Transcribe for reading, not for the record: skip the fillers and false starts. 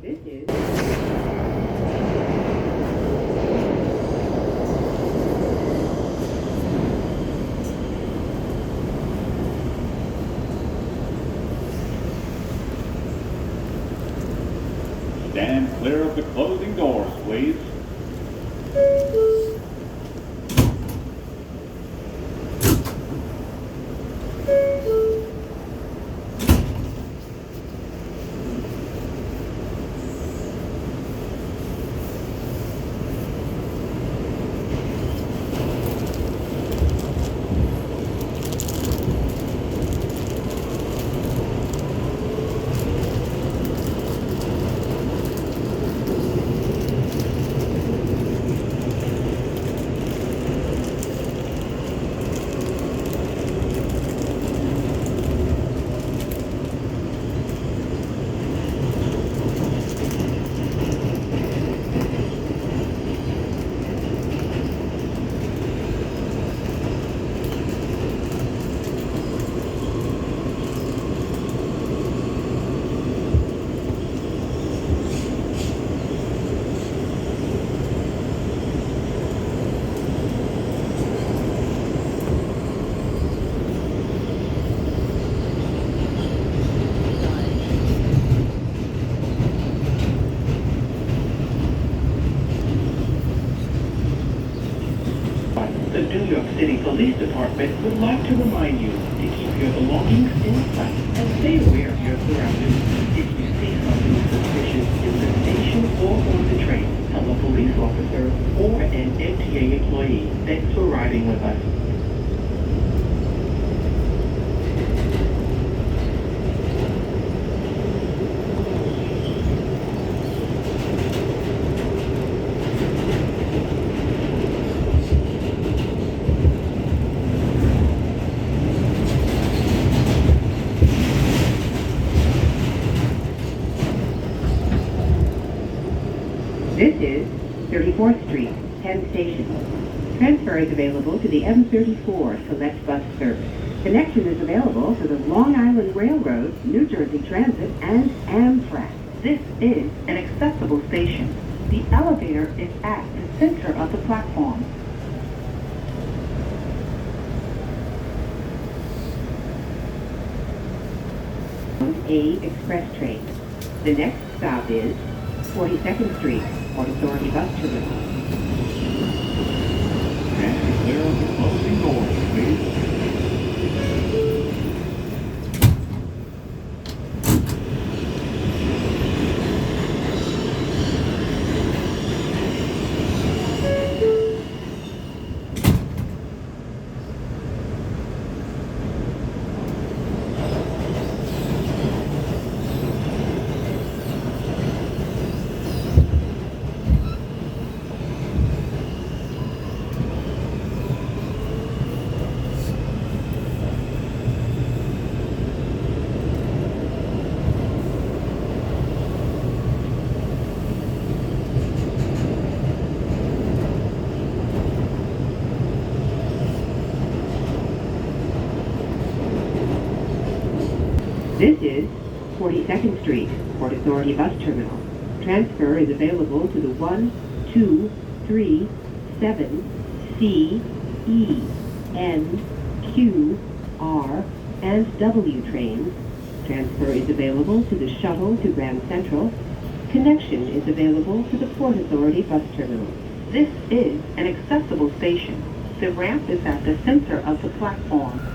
This is Stand clear of the closing doors, please. the New York City Police Department would like to remind you to keep your belongings in sight and stay aware of your surroundings. If you see something suspicious in the station or on the train, tell a police officer or an MTA employee. Thanks for riding with us. This is 34th Street, Penn Station. Transfer is available to the M34 Select Bus Service. Connection is available to the Long Island Railroad, New Jersey Transit, and Amtrak. This is an accessible station. The elevator is at the center of the platform. A express train. The next stop is 42nd Street, Port Authority Bus Terminal. Stand clear of the closing doors, please. This is 42nd Street, Port Authority Bus Terminal. Transfer is available to the 1, 2, 3, 7, C, E, N, Q, R, and W trains. Transfer is available to the shuttle to Grand Central. Connection is available to the Port Authority Bus Terminal. This is an accessible station. The ramp is at the center of the platform.